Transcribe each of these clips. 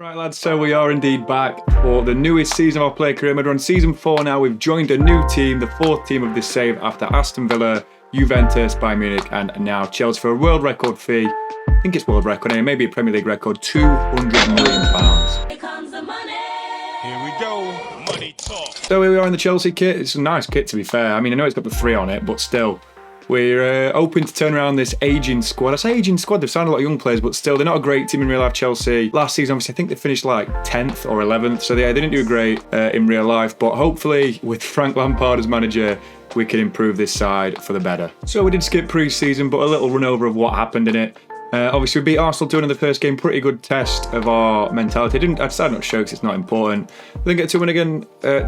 Right lads, so we are indeed back for the newest season of our Play Career Mode. We're on season 4 now. We've joined a new team, the 4th team of this save after Aston Villa, Juventus, Bayern Munich and now Chelsea for a world record fee. I think it's world record, and maybe a Premier League record, £200 million. Here comes the money. Here we go, money talk. So here we are in the Chelsea kit. It's a nice kit to be fair. I mean, I know it's got the 3 on it, but still. We're hoping to turn around this aging squad. I say aging squad, they've signed a lot of young players, but still, they're not a great team in real life, Chelsea. Last season, obviously, I think they finished like 10th or 11th, so yeah, they didn't do great in real life, but hopefully, with Frank Lampard as manager, we can improve this side for the better. So we did skip pre-season, but a little run over of what happened in it. Obviously, we beat Arsenal 2 in the first game. Pretty good test of our mentality. I decided not to show because it's not important. We then get a 2-1 again.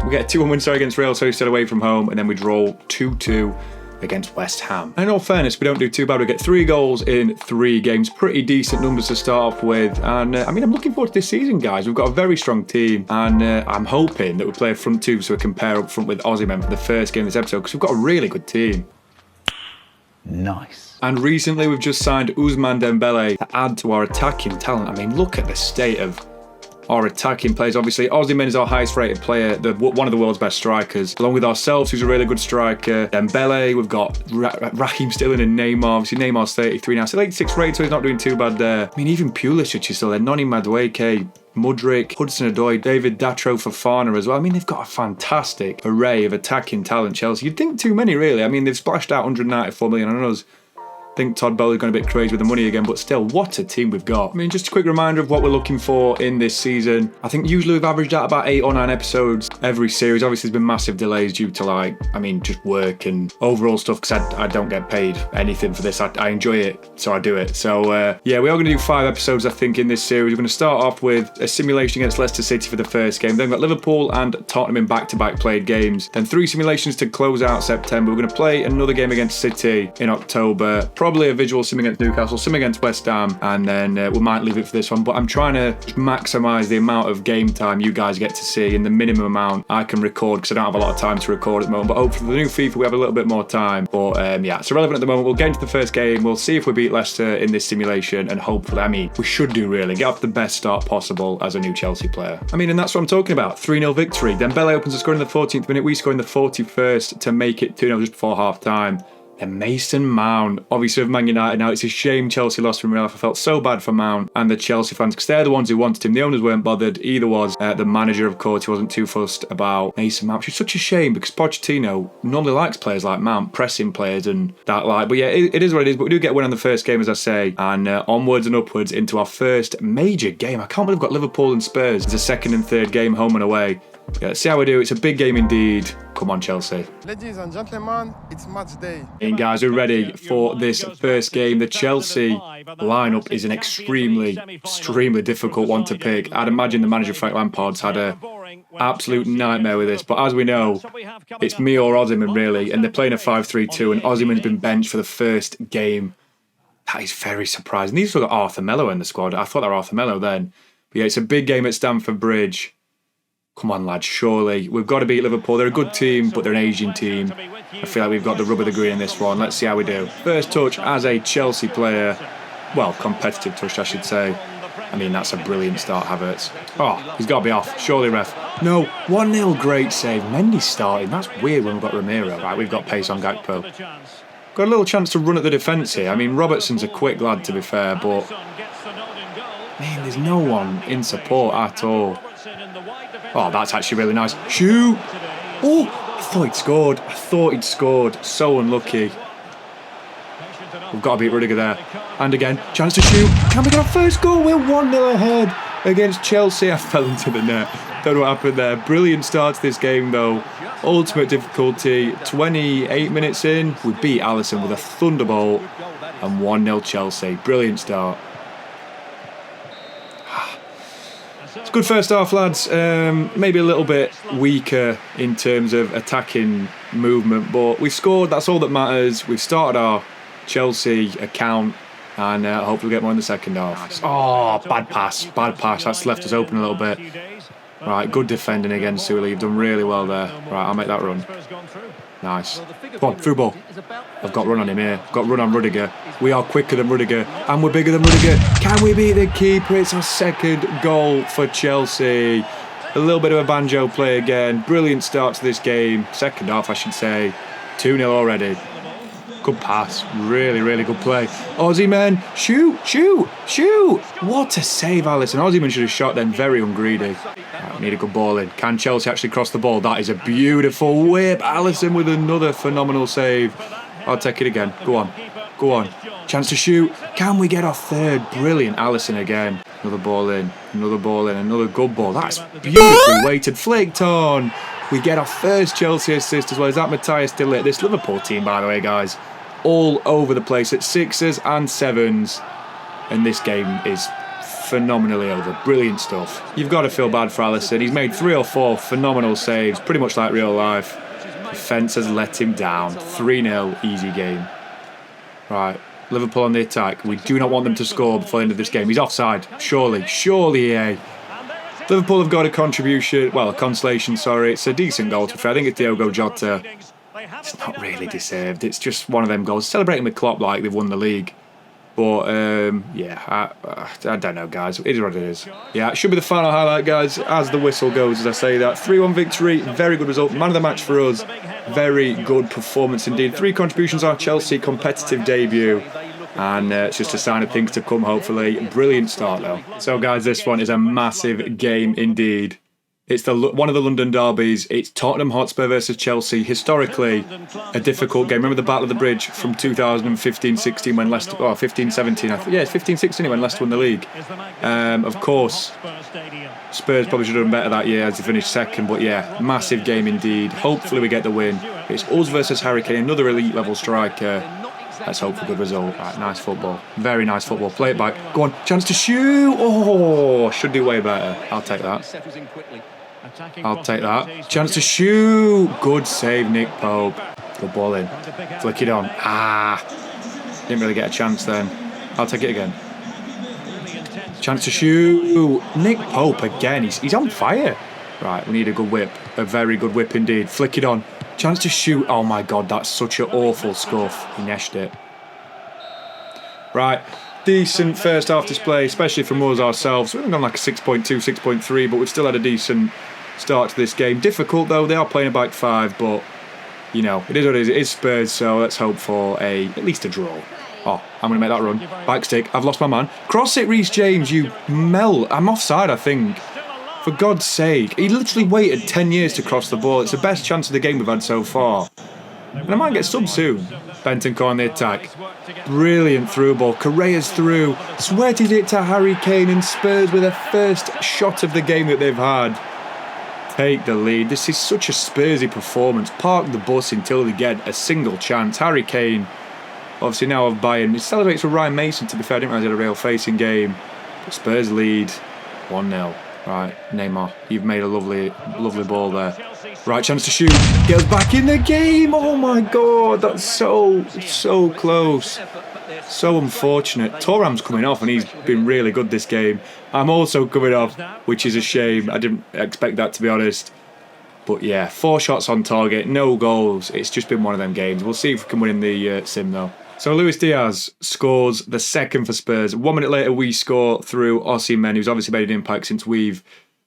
We get a 2-1 win against Real, so we still away from home, and then we draw 2-2 against West Ham. And in all fairness, we don't do too bad. We get 3 goals in 3 games. Pretty decent numbers to start off with. And I mean, I'm looking forward to this season, guys. We've got a very strong team, and I'm hoping that we play a front 2 so we can pair up front with Osimhen for the first game of this episode because we've got a really good team. Nice. And recently we've just signed Ousmane Dembele to add to our attacking talent. I mean, look at the state of our attacking players. Obviously, Osimhen is our highest rated player, one of the world's best strikers, along with ourselves, who's a really good striker. Dembele, we've got Raheem Sterling and Neymar. Obviously, Neymar's 33 now, so 86 rated, so he's not doing too bad there. I mean, even Pulisic is still there, Noni Madueke, Mudryk, Hudson-Odoi, David Datro, Fofana as well. I mean, they've got a fantastic array of attacking talent, Chelsea. You'd think too many, really. I mean, they've splashed out 194 million on us. I think Todd Bowley's gone a bit crazy with the money again, but still, what a team we've got. I mean, just a quick reminder of what we're looking for in this season. I think usually we've averaged out about 8 or 9 episodes every series. Obviously, there's been massive delays due to just work and overall stuff, because I don't get paid anything for this. I enjoy it, so I do it. So, yeah, we are going to do 5 episodes, I think, in this series. We're going to start off with a simulation against Leicester City for the first game. Then we've got Liverpool and Tottenham in back-to-back played games. Then 3 simulations to close out September. We're going to play another game against City in October. Probably a visual sim against Newcastle, sim against West Ham, and then we might leave it for this one. But I'm trying to maximise the amount of game time you guys get to see and the minimum amount I can record, because I don't have a lot of time to record at the moment. But hopefully for the new FIFA we have a little bit more time. But yeah, it's irrelevant at the moment. We'll get into the first game. We'll see if we beat Leicester in this simulation, and hopefully, I mean, we should do really. Get off the best start possible as a new Chelsea player. I mean, and that's what I'm talking about. 3-0 victory. Dembele opens the score in the 14th minute. We score in the 41st to make it 2-0 just before half time. And Mason Mount, obviously of Man United now. It's a shame Chelsea lost from Real life. I felt so bad for Mount and the Chelsea fans, because they're the ones who wanted him. The owners weren't bothered. Either was the manager, of course. He wasn't too fussed about Mason Mount, which is such a shame, because Pochettino normally likes players like Mount, pressing players and that like. But yeah, it is what it is. But we do get a win on the first game, as I say, and onwards and upwards into our first major game. I can't believe we've got Liverpool and Spurs. It's a second and third game, home and away. Yeah, let's see how we do. It's a big game indeed. Come on, Chelsea. Ladies and gentlemen, it's match day. And guys, we're ready for this first game. The Chelsea lineup is an extremely difficult one to pick. I'd imagine the manager, Frank Lampard's had a absolute nightmare with this. But as we know, it's me or Osimhen, really. And they're playing a 5-3-2, and Osimhen's been benched for the first game. That is very surprising. These have got Arthur Melo in the squad. I thought they were Arthur Melo then. But yeah, it's a big game at Stamford Bridge. Come on, lads, surely. We've got to beat Liverpool. They're a good team, but they're an Asian team. I feel like we've got the rub of the green in this one. Let's see how we do. First touch as a Chelsea player. Well, competitive touch, I should say. I mean, that's a brilliant start, Havertz. Oh, he's got to be off. Surely, ref. No, 1-0, great save. Mendy's starting. That's weird when we've got Romero. Right, we've got pace on Gakpo. Got a little chance to run at the defence here. I mean, Robertson's a quick lad, to be fair, but man, there's no one in support at all. Oh, that's actually really nice. Shoot! Oh, I thought he'd scored. So unlucky. We've got to beat Rudiger there. And again, chance to shoot. Can we get our first goal? We're 1-0 ahead against Chelsea. I fell into the net. Don't know what happened there. Brilliant start to this game, though. Ultimate difficulty. 28 minutes in, we beat Alisson with a thunderbolt. And 1-0 Chelsea. Brilliant start. It's a good first half, lads. Maybe a little bit weaker in terms of attacking movement, but we've scored. That's all that matters. We've started our Chelsea account, and hopefully we'll get more in the second half. Oh, bad pass. That's left us open a little bit. Right, good defending again, Suli. You've done really well there. Right, I'll make that run. Nice. Come on, through ball. I've got run on him here. Got run on Rudiger. We are quicker than Rudiger, and we're bigger than Rudiger. Can we beat the keeper? It's our second goal for Chelsea. A little bit of a banjo play again. Brilliant start to this game. Second half, I should say. 2-0 already. Good pass. Really, really good play. Osimhen, shoot, shoot, shoot. What a save, Alisson. Osimhen should have shot then. Very ungreedy. Right, we need a good ball in. Can Chelsea actually cross the ball? That is a beautiful whip. Alisson with another phenomenal save. I'll take it again. Go on. Go on. Chance to shoot. Can we get our third? Brilliant. Alisson again. Another ball in. Another ball in. Another good ball. That's beautifully weighted. Flaked on. We get our first Chelsea assist as well. Is that Matthias de Ligt? This Liverpool team, by the way, guys, all over the place at 6s and 7s. And this game is phenomenally over. Brilliant stuff. You've got to feel bad for Alisson. He's made 3 or 4 phenomenal saves, pretty much like real life. Defence has let him down. 3-0, easy game. Right, Liverpool on the attack. We do not want them to score before the end of this game. He's offside. Surely, surely, EA. Liverpool have got a contribution, well, a consolation, sorry. It's a decent goal, to be fair. I think it's Diogo Jota. It's not really deserved. It's just one of them goals. Celebrating with Klopp like they've won the league. But, yeah, I don't know, guys. It is what it is. Yeah, it should be the final highlight, guys, as the whistle goes, as I say that. 3-1 victory, very good result. Man of the match for us. Very good performance indeed. 3 contributions, our Chelsea competitive debut. And it's just a sign of things to come, hopefully. Brilliant start, though. So, guys, this one is a massive game indeed. It's one of the London derbies. It's Tottenham Hotspur versus Chelsea. Historically, a difficult game. Remember the Battle of the Bridge from 2015-16 when Leicester... Oh, 15-17. Yeah, it's 15-16 when Leicester won the league. Of course, Spurs probably should have done better that year as they finished second. But yeah, massive game indeed. Hopefully we get the win. It's us versus Harry Kane, another elite-level striker. Let's hope for a good result. Right, nice football. Very nice football. Play it back. Go on. Chance to shoot. Oh, should do way better. I'll take that. I'll take that. Chance to shoot. Good save, Nick Pope. Good ball in. Flick it on. Didn't really get a chance then. I'll take it again. Chance to shoot. Nick Pope again. He's on fire. Right, we need a good whip. A very good whip indeed. Flick it on. Chance to shoot. Oh my god, that's such an awful scuff. He neshed it. Right, decent first half display, especially from us ourselves. We haven't gone like a 6.2, 6.3, but we've still had a decent start to this game. Difficult though, they are playing a back 5, but you know, it is what it is. It is Spurs, so let's hope for at least a draw. Oh, I'm going to make that run. Back stick. I've lost my man. Cross it, Reece James, you melt. I'm offside, I think. For God's sake. He literally waited 10 years to cross the ball. It's the best chance of the game we've had so far. And I might get subbed soon. Bentancur on the attack. Brilliant through ball. Correa's through. Sweated it to Harry Kane, and Spurs with their first shot of the game that they've had take the lead. This is such a Spursy performance. Park the bus until they get a single chance. Harry Kane, obviously now of Bayern. He celebrates with Ryan Mason, to be fair. I didn't realise he had a real facing game. But Spurs lead 1-0. Right, Neymar, you've made a lovely ball there. Right, chance to shoot. Gets back in the game. Oh my god, that's so close. So unfortunate. Thuram's coming off and he's been really good this game. I'm also coming off, which is a shame. I didn't expect that, to be honest. But yeah, 4 shots on target, no goals. It's just been one of them games. We'll see if we can win in the sim though. So Luis Diaz scores the second for Spurs. 1 minute later, we score through Osimhen, who's obviously made an impact since we've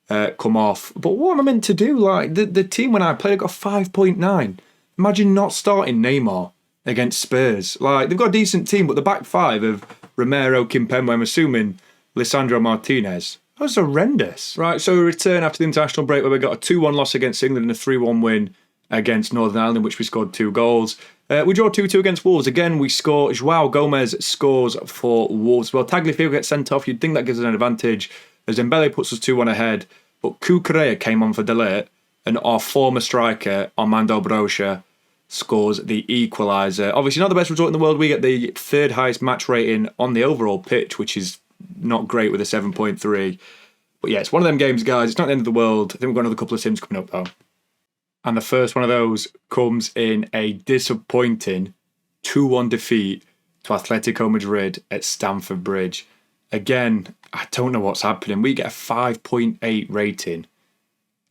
come off. But what am I meant to do? Like the team when I played, I got 5.9. Imagine not starting Neymar against Spurs. Like they've got a decent team, but the back 5 of Romero, Kimpembe, I'm assuming Lisandro Martinez. That was horrendous. Right, so we return after the international break where we got a 2-1 loss against England and a 3-1 win against Northern Ireland, in which we scored 2 goals. We draw 2-2 against Wolves. Again, we score. João Gomez scores for Wolves. Well, Tagliafico gets sent off. You'd think that gives us an advantage, as Dembele puts us 2-1 ahead. But Cucurella came on for De Ligt, and our former striker, Armando Broja, scores the equaliser. Obviously, not the best result in the world. We get the 3rd highest match rating on the overall pitch, which is not great with a 7.3. But yeah, it's one of them games, guys. It's not the end of the world. I think we've got another couple of sims coming up, though. And the first one of those comes in a disappointing 2-1 defeat to Atletico Madrid at Stamford Bridge. Again, I don't know what's happening. We get a 5.8 rating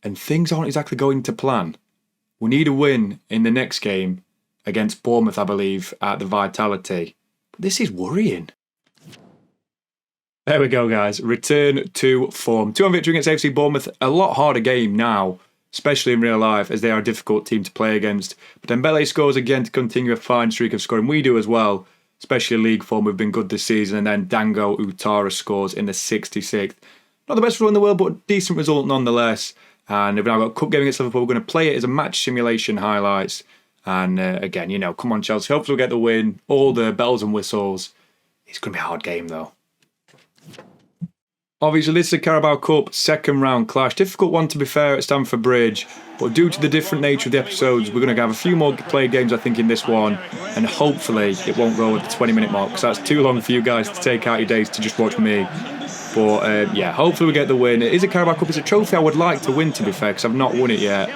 and things aren't exactly going to plan. We need a win in the next game against Bournemouth, I believe, at the Vitality. This is worrying. There we go, guys. Return to form. 2-1 victory against AFC Bournemouth. A lot harder game now, especially in real life, as they are a difficult team to play against. But Dembele scores again to continue a fine streak of scoring. We do as well, especially in league form. We've been good this season. And then Dango Utara scores in the 66th. Not the best result in the world, but a decent result nonetheless. And we've now got a cup game against Liverpool. We're going to play it as a match simulation highlights. And again, you know, come on, Chelsea. Hopefully we'll get the win. All the bells and whistles. It's going to be a hard game, though. Obviously, this is a Carabao Cup second round clash. Difficult one, to be fair, at Stamford Bridge. But due to the different nature of the episodes, we're going to have a few more played games, I think, in this one. And hopefully it won't go at the 20-minute mark, because that's too long for you guys to take out your days to just watch me. But yeah, hopefully we get the win. It is a Carabao Cup. It's a trophy I would like to win, to be fair, because I've not won it yet.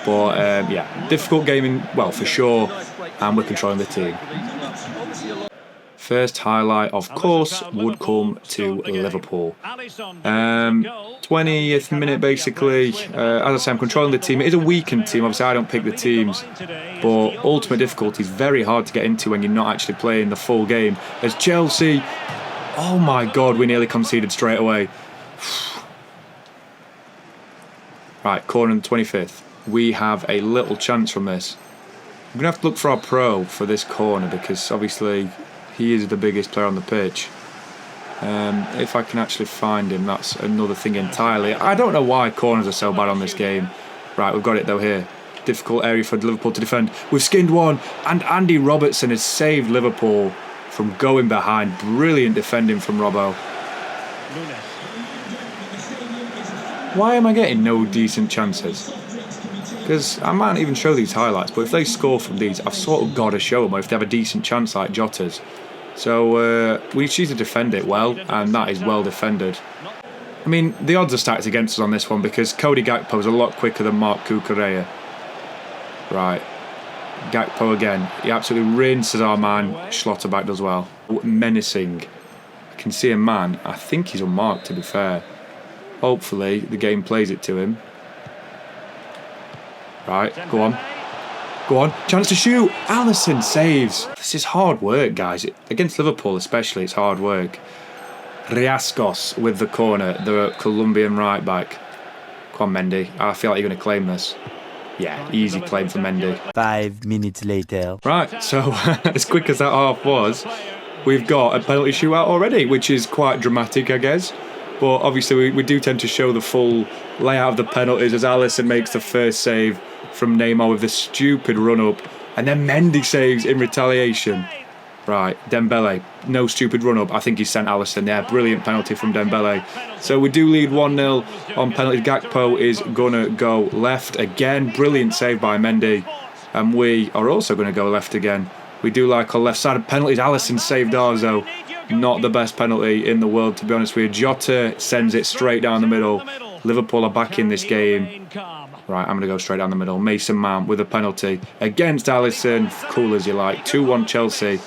But yeah, difficult game, well, for sure. And we're controlling the team. First highlight, of course, would come to Liverpool. 20th minute, basically. As I say, I'm controlling the team. It is a weakened team. Obviously, I don't pick the teams. But ultimate difficulty is very hard to get into when you're not actually playing the full game. As Chelsea... Oh my God, we nearly conceded straight away. Right, corner on the 25th. We have a little chance from this. We're going to have to look for our pro for this corner, because obviously... he is the biggest player on the pitch. If I can actually find him, that's another thing entirely. I don't know why corners are so bad on this game. Right, we've got it though here. Difficult area for Liverpool to defend. We've skinned one, and Andy Robertson has saved Liverpool from going behind. Brilliant defending from Robbo. Why am I getting no decent chances? Because I might not even show these highlights, but if they score from these, I've sort of got to show them, or if they have a decent chance like Jota's. So we choose to defend it well, and that is well defended. I mean, the odds are stacked against us on this one, because Cody Gakpo is a lot quicker than Mark Cucurella. Right. Gakpo again. He absolutely rinses our man. Schlotterbeck does well. Menacing. I can see a man. I think he's unmarked, to be fair. Hopefully the game plays it to him. Right, go on. Go on, chance to shoot. Alisson saves. This is hard work, guys. Against Liverpool especially, it's hard work. Riascos with the corner, the Colombian right back. Come on, Mendy. I feel like you're going to claim this. Yeah, easy claim for Mendy. 5 minutes later. Right, so as quick as that half was, we've got a penalty shootout already, which is quite dramatic, I guess. But obviously we do tend to show the full layout of the penalties as Alisson makes the first save from Neymar with the stupid run-up. And then Mendy saves in retaliation. Right, Dembele, no stupid run-up. I think he sent Alisson there. Brilliant penalty from Dembele. So we do lead 1-0 on penalty. Gakpo is going to go left again. Brilliant save by Mendy. And we are also going to go left again. We do like our left-sided penalties. Alisson saved ours, though. Not the best penalty in the world, to be honest with you. Jota sends it straight down the middle. Liverpool are back in this game. Right, I'm going to go straight down the middle. Mason Mount with a penalty against Alisson. Cool as you like. 2-1 Chelsea.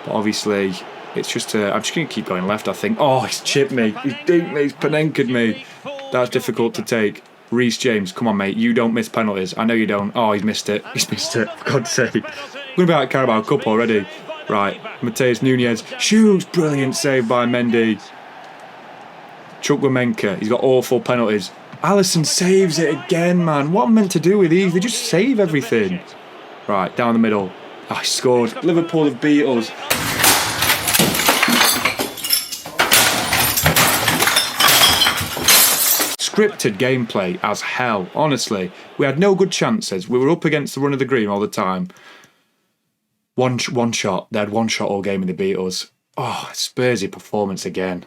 But obviously, it's just I'm just going to keep going left, I think. Oh, he's chipped me. He's dinked me. He's panenkered me. That's difficult to take. Reece James, come on, mate. You don't miss penalties. I know you don't. Oh, he's missed it. He's missed it. For God's sake. We're going to be out Carabao Cup already. Right, Mateus Nunez shoots. Brilliant save by Mendy. Chukwuemeka, he's got awful penalties. Alisson saves it again, man. What am I meant to do with these? They just save everything. Right, down the middle. Oh, he scored. Liverpool have beat us. Scripted gameplay as hell, honestly. We had no good chances. We were up against the run of the green all the time. One shot. They had one shot all game and they beat us. Oh, Spursy performance again.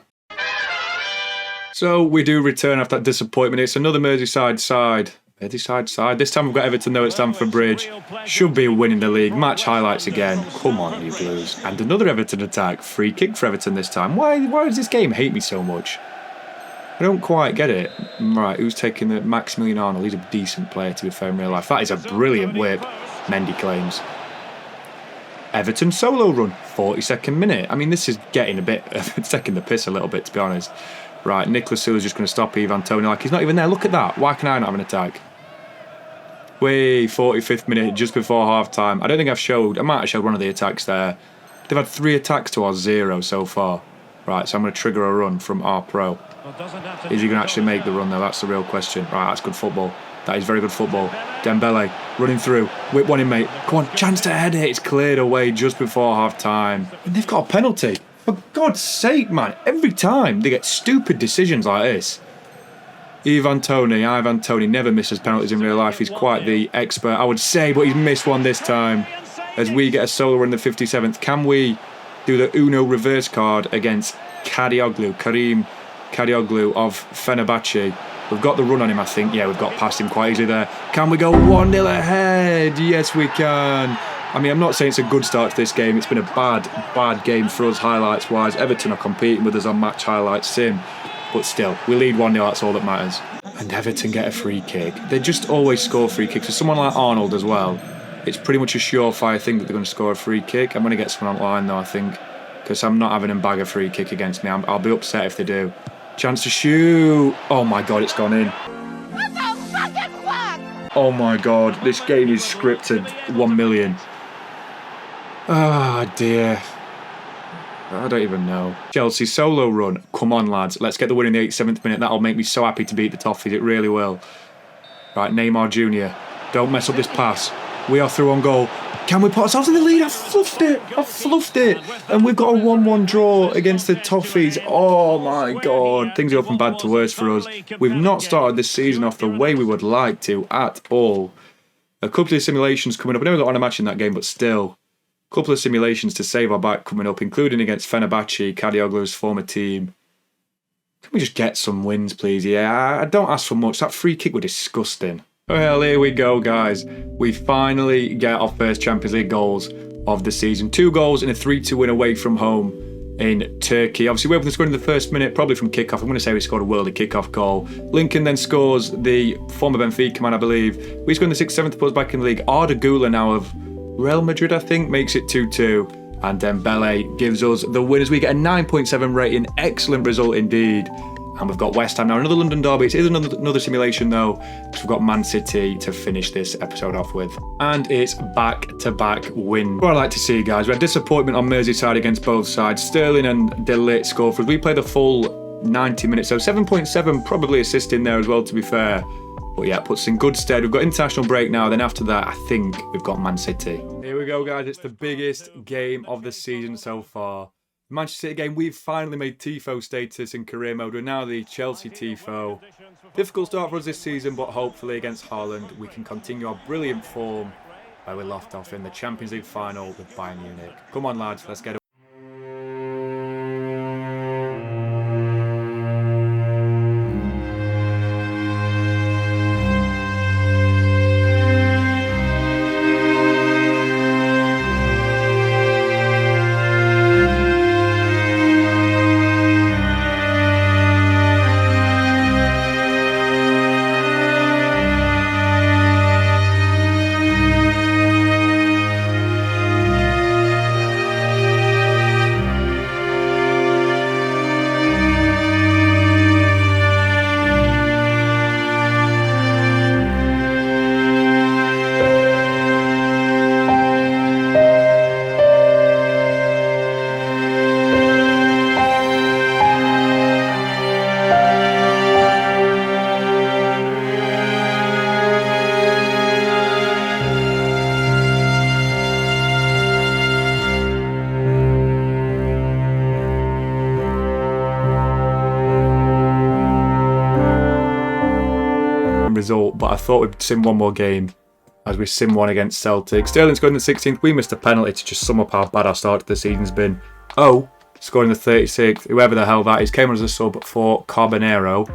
So we do return after that disappointment. It's another Merseyside side. This time we've got Everton though at Stamford Bridge. Should be a win in the league. Match highlights again. Come on, you Blues. And another Everton attack. Free kick for Everton this time. Why does this game hate me so much? I don't quite get it. Right, who's taking the Maximilian Arnold? He's a decent player, to be fair, in real life. That is a brilliant whip, Mendy claims. Everton solo run, 42nd minute. I mean, this is getting a bit, it's taking the piss a little bit, to be honest. Right, Nicolas Sula's just going to stop Ivan Toney. Like, he's not even there. Look at that. Why can I not have an attack? Way 45th minute, just before half time. I don't think I might have showed one of the attacks there. They've had 3 attacks to our 0 so far. Right, so I'm going to trigger a run from our pro. Is he going to actually make the run though? That's the real question. Right, that's good football. That is very good football. Dembele running through. Whip one in, mate. Come on, chance to head it. It's cleared away just before half time. And they've got a penalty. For God's sake, man. Every time they get stupid decisions like this. Ivan Toney never misses penalties in real life. He's quite the expert, I would say, but he's missed one this time. As we get a solo in the 57th. Can we do the Uno reverse card against Kareem Kadioglu of Fenerbahce? We've got the run on him, I think. Yeah, we've got past him quite easily there. Can we go 1-0 ahead? Yes, we can. I mean, I'm not saying it's a good start to this game. It's been a bad game for us, highlights-wise. Everton are competing with us on match highlights sim. But still, we lead 1-0, that's all that matters. And Everton get a free kick. They just always score free kicks. For someone like Arnold as well, it's pretty much a surefire thing that they're going to score a free kick. I'm going to get someone online though, I think, because I'm not having them bag a free kick against me. I'll be upset if they do. Chance to shoot. Oh my God, it's gone in. What the fucking fuck? Oh my God, this game is scripted 1 million. Ah, dear. I don't even know. Chelsea solo run. Come on, lads. Let's get the win in the 87th minute. That'll make me so happy to beat the Toffees. It really will. Right, Neymar Jr. Don't mess up this pass. We are through on goal. Can we put ourselves in the lead? I fluffed it. And we've got a 1-1 draw against the Toffees. Oh my God. Things are up from bad to worse for us. We've not started this season off the way we would like to at all. A couple of simulations coming up. I never got on a match in that game, but still. A couple of simulations to save our back coming up, including against Fenerbahce, Kadioglu's former team. Can we just get some wins, please? Yeah, I don't ask for much. That free kick was disgusting. Well, here we go, guys. We finally get our first Champions League goals of the season. 2 goals in a 3-2 win away from home in Turkey. Obviously, we opened the score in the first minute, probably from kickoff. I'm going to say we scored a worldly kickoff goal. Lincoln then scores the former Benfica man, I believe. We scored in the 6th, 7th to put us back in the league. Arda Güler now of Real Madrid, I think, makes it 2-2. And Dembele gives us the win as we get a 9.7 rating. Excellent result indeed. And we've got West Ham now, another London derby. It is another simulation though, because we've got Man City to finish this episode off with. And it's back-to-back win. What I'd like to see, guys, we had disappointment on Merseyside against both sides. Sterling and De Ligt score for us. We played the full 90 minutes, so 7.7 probably assisting there as well, to be fair. But yeah, puts in good stead. We've got international break now. Then after that, I think we've got Man City. Here we go, guys. It's the biggest game of the season so far. Manchester City game, we've finally made Tifo status in career mode. We're now the Chelsea Tifo. Difficult start for us this season, but hopefully against Haaland, we can continue our brilliant form where we left off in the Champions League final with Bayern Munich. Come on, lads, let's get it. Result, but I thought we'd sim one more game as we sim one against Celtic. Sterling scored in the 16th. We missed a penalty to just sum up how bad our start to the season's been. Scored in the 36th. Whoever the hell that is came on as a sub for Carbonero.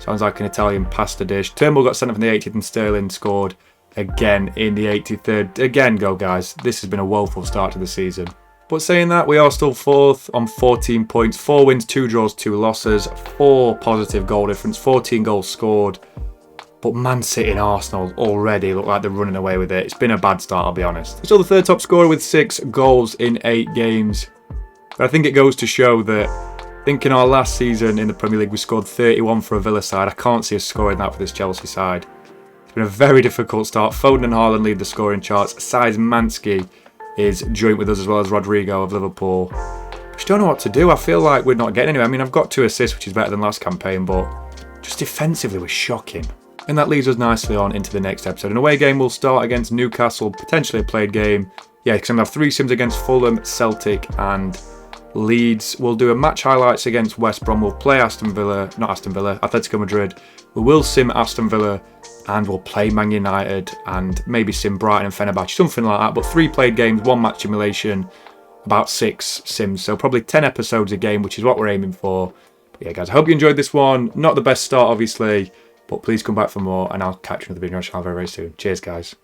Sounds like an Italian pasta dish. Turnbull got sent up in the 80th and Sterling scored again in the 83rd. Again, go guys. This has been a woeful start to the season. But saying that, we are still 4th on 14 points. 4 wins, 2 draws, 2 losses. 4 positive goal difference. 14 goals scored. But Man City and Arsenal already look like they're running away with it. It's been a bad start, I'll be honest. We're still the 3rd top scorer with 6 goals in 8 games. But I think it goes to show that, I think in our last season in the Premier League we scored 31 for a Villa side. I can't see us scoring that for this Chelsea side. It's been a very difficult start. Foden and Haaland lead the scoring charts. Szymanski is joint with us as well as Rodrigo of Liverpool. Just don't know what to do. I feel like we're not getting anywhere. I mean, I've got 2 assists, which is better than last campaign, but just defensively we're shocking. And that leads us nicely on into the next episode. An away game will start against Newcastle, potentially a played game. Yeah, because I'm going to have 3 sims against Fulham, Celtic and Leeds. We'll do a match highlights against West Brom. We'll play Atletico Madrid. We will sim Aston Villa and we'll play Man United and maybe sim Brighton and Fenerbahce, something like that. But 3 played games, 1 match simulation, about 6 sims. So probably 10 episodes a game, which is what we're aiming for. But yeah, guys, I hope you enjoyed this one. Not the best start, obviously, but please come back for more and I'll catch you in the video very, very soon. Cheers, guys.